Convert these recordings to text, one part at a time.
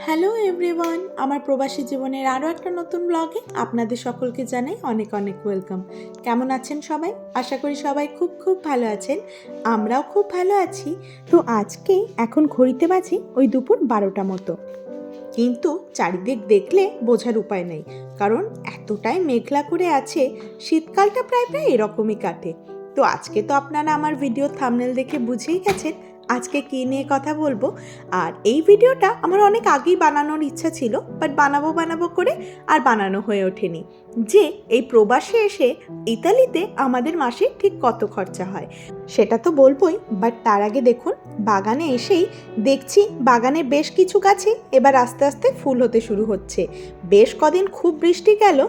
Hello everyone, আমার প্রবাসী জীবনের আরও একটা নতুন ব্লগে আপনাদের সকলকে জানাই অনেক অনেক ওয়েলকাম। কেমন আছেন সবাই? আশা করি সবাই খুব খুব ভালো আছেন। আমরাও খুব ভালো আছি। তো আজকে এখন ঘড়িতে বাজে ওই দুপুর 12টা মতো, কিন্তু চারিদিক দেখলে বোঝার উপায় নেই, কারণ এতটাই মেঘলা করে আছে। শীতকালটা প্রায় প্রায় এরকমই কাটে। তো আজকে তো আপনারা আমার ভিডিও থাম্বনেল দেখে বুঝেই গেছেন আজকে কী নিয়ে কথা বলবো। আর এই ভিডিওটা আমার অনেক আগেই বানানোর ইচ্ছা ছিল, বাট বানাবো করে আর বানানো হয়ে ওঠেনি। যে এই প্রবাসে এসে ইতালিতে আমাদের মাসে ঠিক কত খরচা হয় সেটা তো বলবোই, বাট তার আগে দেখুন বাগানে এসেই দেখছি বাগানে বেশ কিছু গাছে এবার আস্তে আস্তে ফুল হতে শুরু হচ্ছে। বেশ কদিন খুব বৃষ্টি গেল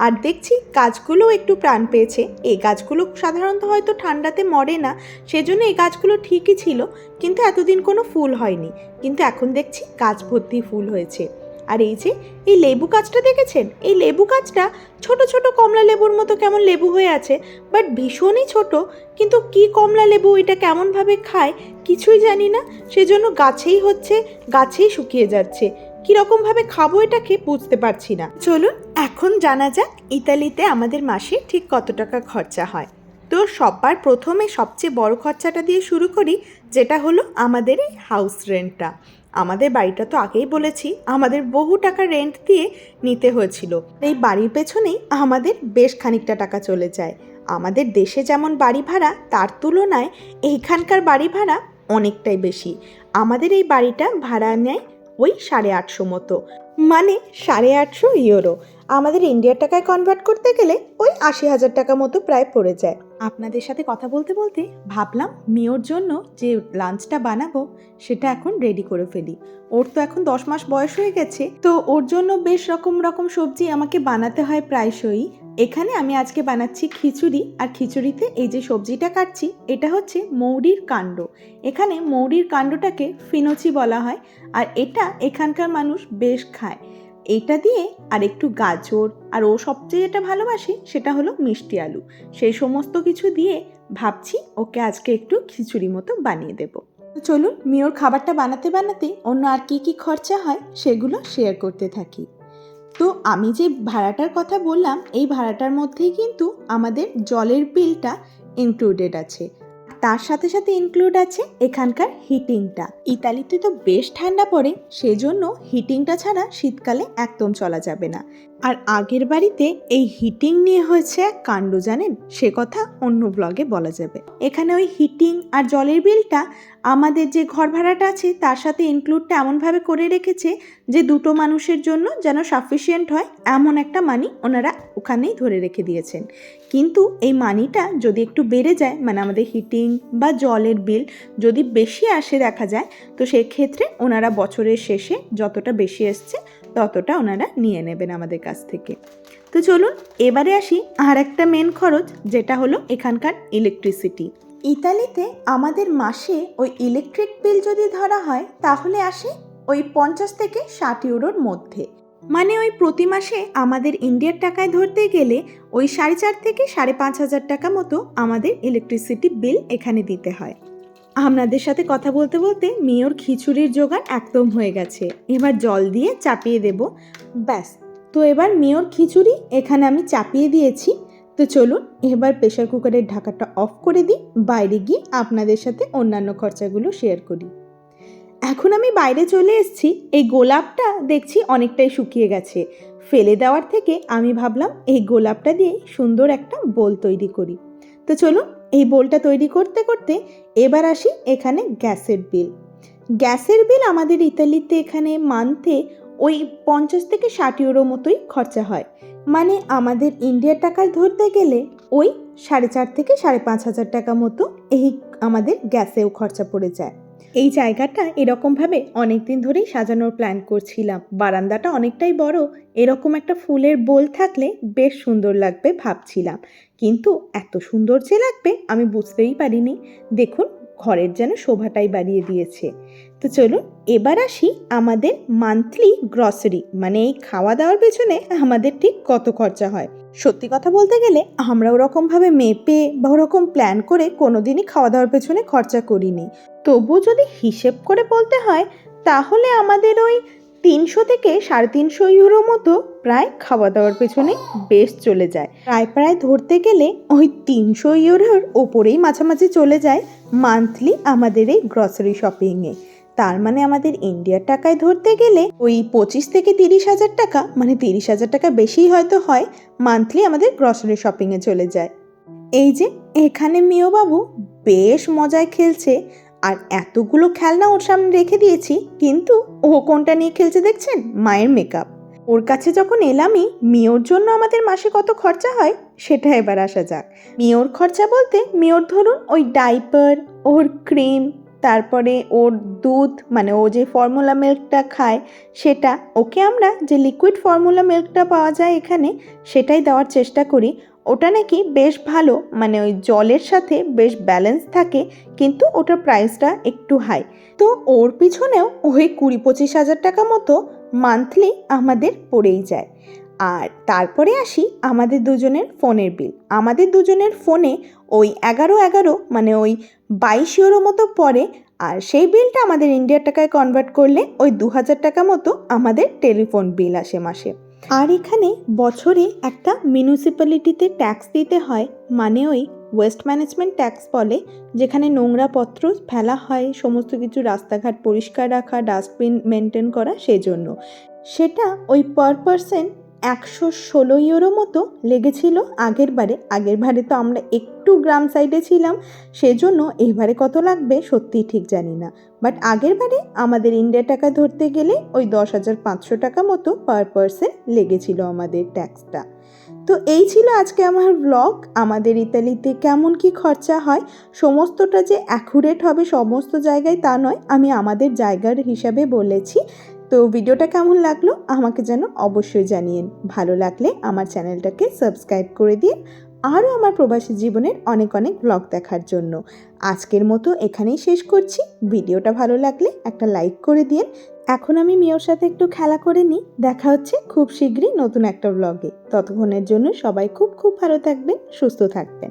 আর দেখছি গাছগুলো একটু প্রাণ পেয়েছে। এই গাছগুলো সাধারণত হয়তো ঠান্ডাতে মরে না, সেজন্য এই গাছগুলো ঠিকই ছিল, কিন্তু এতদিন কোনো ফুল হয়নি। কিন্তু এখন দেখছি গাছ ভর্তি ফুল হয়েছে। আর এই যে এই লেবু গাছটা দেখেছেন, এই লেবু গাছটা ছোট ছোট কমলা লেবুর মতো কেমন লেবু হয়ে আছে, বাট ভীষণই ছোট। কিন্তু কি কমলা লেবু, এটা কেমনভাবে খায় কিছুই জানি না, সেজন্য গাছেই হচ্ছে, গাছেই শুকিয়ে যাচ্ছে। কীরকমভাবে খাবো এটাকে বুঝতে পারছি না। চলুন এখন জানা যাক ইতালিতে আমাদের মাসে ঠিক কত টাকা খরচা হয়। তো সবার প্রথমে সবচেয়ে বড় খরচাটা দিয়ে শুরু করি, যেটা হলো আমাদের এই হাউস রেন্টটা। আমাদের বাড়িটা তো আগেই বলেছি আমাদের বহু টাকা রেন্ট দিয়ে নিতে হয়েছিল। এই বাড়ির পেছনেই আমাদের বেশ খানিকটা টাকা চলে যায়। আমাদের দেশে যেমন বাড়ি ভাড়া, তার তুলনায় এইখানকার বাড়ি ভাড়া অনেকটাই বেশি। আমাদের এই বাড়িটা ভাড়া নেয় ওই 850 মতো, মানে 850 ইউরো। আমাদের ইন্ডিয়ার টাকায় কনভার্ট করতে গেলে ওই 80,000 টাকা মতো প্রায় পড়ে যায়। আপনাদের সাথে কথা বলতে বলতে ভাবলাম মিওর জন্য যে লাঞ্চটা বানাবো সেটা এখন রেডি করে ফেলি। ওর তো এখন 10 মাস বয়স হয়ে গেছে, তো ওর জন্য বেশ রকম রকম সবজি আমাকে বানাতে হয় প্রায়শই। এখানে আমি আজকে বানাচ্ছি খিচুড়ি, আর খিচুড়িতে এই যে সবজিটা কাটছি এটা হচ্ছে মৌরির কাণ্ড। এখানে মৌরির কাণ্ডটাকে ফিনোচি বলা হয়, আর এটা এখানকার মানুষ বেশ খায়। এইটা দিয়ে আর একটু গাজর, আর ও সবচেয়ে যেটা ভালোবাসে সেটা হলো মিষ্টি আলু, সেই সমস্ত কিছু দিয়ে ভাবছি ওকে আজকে একটু খিচুড়ি মতো বানিয়ে দেবো। তো চলুন মিওর খাবারটা বানাতে বানাতে অন্য আর কি কি খরচা হয় সেগুলো শেয়ার করতে থাকি। তো আমি যে ভাড়াটার কথা বললাম, এই ভাড়াটার মধ্যেই কিন্তু আমাদের জলের বিলটা ইনক্লুডেড আছে। তার সাথে সাথে ইনক্লুড আছে এখানকার হিটিংটা। ইতালিতে তো বেশ ঠান্ডা পড়ে, সেজন্য হিটিংটা ছাড়া শীতকালে একদম চলা যাবে না। আর আগের বাড়িতে এই হিটিং নিয়ে হয়েছে এক কাণ্ড, জানেন? সে কথা অন্য ব্লগে বলা যাবে। এখানে ওই হিটিং আর জলের বিলটা আমাদের যে ঘর ভাড়াটা আছে তার সাথে ইনক্লুডটা এমনভাবে করে রেখেছে যে দুটো মানুষের জন্য যেন সাফিসিয়েন্ট হয়, এমন একটা মানি ওনারা ওখানেই ধরে রেখে দিয়েছেন। কিন্তু এই মানিটা যদি একটু বেড়ে যায়, মানে আমাদের হিটিং বা জলের বিল যদি বেশি আসে দেখা যায়, তো সেক্ষেত্রে ওনারা বছরের শেষে যতটা বেশি এসছে ততটা ওনারা নিয়ে নেবেন আমাদের কাছ থেকে। তো চলুন এবারে আসি আর একটা মেন খরচ, যেটা হলো এখানকার ইলেকট্রিসিটি। ইতালিতে আমাদের মাসে ওই ইলেকট্রিক বিল যদি ধরা হয় তাহলে আসে ওই 50 থেকে 60 ইউরোর মধ্যে। মানে ওই প্রতি মাসে আমাদের ইন্ডিয়ার টাকায় ধরতে গেলে ওই 4,500 থেকে 5,500 টাকা মতো আমাদের ইলেকট্রিসিটি বিল এখানে দিতে হয়। আপনাদের সাথে কথা বলতে বলতে মিওর খিচুড়ির জোগাড় একদম হয়ে গেছে, এবার জল দিয়ে চাপিয়ে দেব, ব্যাস। তো এবার মিওর খিচুড়ি এখানে আমি চাপিয়ে দিয়েছি। তো চলুন এবার প্রেশার কুকারের ঢাকাটা অফ করে দিই, বাইরে গিয়ে আপনাদের সাথে অন্যান্য খরচাগুলো শেয়ার করি। এখন আমি বাইরে চলে এসেছি। এই গোলাপটা দেখছি অনেকটাই শুকিয়ে গেছে, ফেলে দেওয়ার থেকে আমি ভাবলাম এই গোলাপটা দিয়ে সুন্দর একটা বোল তৈরি করি। তো চলুন এই বোলটা তৈরি করতে করতে এবার আসি এখানে গ্যাসের বিল। গ্যাসের বিল আমাদের ইতালিতে এখানে মান্থে ওই 50 থেকে 60 ইউরো মতোই খরচা হয়। মানে আমাদের ইন্ডিয়ার টাকায় ধরতে গেলে ওই 4,500 থেকে 5,500 টাকা মতো এই আমাদের গ্যাসেও খরচা পড়ে যায়। এই জায়গাটা এরকমভাবে অনেক দিন ধরেই সাজানোর প্ল্যান করছিলাম। বারান্দাটা অনেকটাই বড়, এরকম একটা ফুলের বোল থাকলে বেশ সুন্দর লাগবে ভাবছিলাম, কিন্তু এত সুন্দর যে লাগবে আমি বুঝতেই পারিনি। দেখুন ঘরের যেন শোভাটাই বাড়িয়ে দিয়েছে। তো চলুন এবার আসি আমাদের মান্থলি গ্রসারি, মানে এই খাওয়া দাওয়ার পেছনে আমাদের ঠিক কত খরচা হয়। সত্যি কথা বলতে গেলে আমরা ওরকমভাবে মেপে বা ওরকম প্ল্যান করে কোনোদিনই খাওয়া দাওয়ার পেছনে খরচা করিনি। তবুও যদি হিসেব করে বলতে হয় তাহলে আমাদের ওই 300 থেকে 350 ইউরো মতো প্রায় খাওয়া দাওয়ার পেছনে বেশ চলে যায়। প্রায় ধরতে গেলে ওই 300 ইউরোর ওপরেই মাঝামাঝি চলে যায় মান্থলি আমাদের এই গ্রসারি শপিংয়ে। তার মানে আমাদের ইন্ডিয়ার টাকায় ধরতে গেলে ওই 25 থেকে 30,000 টাকা, মানে 30,000 টাকা বেশিই হয়তো হয়, মান্থলি আমাদের গ্রসারি শপিংয়ে চলে যায়। এই যে এখানে মিও বাবু বেশ মজায় খেলছে, আর এতগুলো খেলনা ওর সামনে রেখে দিয়েছি, কিন্তু ও কোনটা নিয়ে খেলছে দেখছেন? মায়ের মেকআপ। ওর কাছে যখন এলামই, মিওর জন্য আমাদের মাসে কত খরচা হয় সেটা এবার আসা যাক। মিওর খরচা বলতে মিওর ধরুন ওই ডাইপার, ওর ক্রিম, তারপরে ওর দুধ, মানে ও যে ফর্মুলা মিল্কটা খায় সেটা, ওকে আমরা যে লিকুইড ফর্মুলা মিল্কটা পাওয়া যায় এখানে সেটাই দেওয়ার চেষ্টা করি। ওটা নাকি বেশ ভালো, মানে ওই জলের সাথে বেশ ব্যালেন্স থাকে, কিন্তু ওটার প্রাইসটা একটু হাই। তো ওর পিছনেও ওই 20-25 হাজার টাকা মতো মান্থলি আমাদের পড়েই যায়। আর তারপরে আসি আমাদের দুজনের ফোনের বিল। আমাদের দুজনের ফোনে ওই 11 মানে ওই 22 ইউরো মতো পড়ে, আর সেই বিলটা আমাদের ইন্ডিয়ার টাকায় কনভার্ট করলে ওই 2,000 টাকা মতো আমাদের টেলিফোন বিল আসে মাসে। আর এখানে বছরে একটা মিউনিসিপ্যালিটিতে ট্যাক্স দিতে হয়, মানে ওই ওয়েস্ট ম্যানেজমেন্ট ট্যাক্স বলে, যেখানে নোংরাপত্র ফেলা হয়, সমস্ত কিছু রাস্তাঘাট পরিষ্কার রাখা, ডাস্টবিন মেনটেন করা, সেজন্য সেটা ওই পার পারসন 116 ইউরো মতো লেগেছিল আগের বারে তো আমরা একটু গ্রাম সাইডে ছিলাম, সেজন্য এবারে কত লাগবে সত্যিই ঠিক জানি না। বাট আগের বারে আমাদের ইন্ডিয়া টাকা ধরতে গেলে ওই 10,500 টাকা মতো পার পারসন লেগেছিল আমাদের ট্যাক্সটা। তো এই ছিল আজকে আমার ব্লগ। আমাদের ইতালিতে কেমন কি খরচা হয়, সমস্তটা যে অ্যাকুরেট হবে সমস্ত জায়গায় তা নয়, আমি আমাদের জায়গার হিসাবে বলেছি। তো ভিডিওটা কেমন লাগলো আমাকে যেন অবশ্যই জানিয়েন। ভালো লাগলে আমার চ্যানেলটাকে সাবস্ক্রাইব করে দিন, আরও আমার প্রবাসী জীবনের অনেক ব্লগ দেখার জন্য। আজকের মতো এখানেই শেষ করছি। ভিডিওটা ভালো লাগলে একটা লাইক করে দিন। এখন আমি মিওর সাথে একটু খেলা করে নিই। দেখা হচ্ছে খুব শীঘ্রই নতুন একটা ব্লগে। ততক্ষণের জন্য সবাই খুব ভালো থাকবেন, সুস্থ থাকবেন।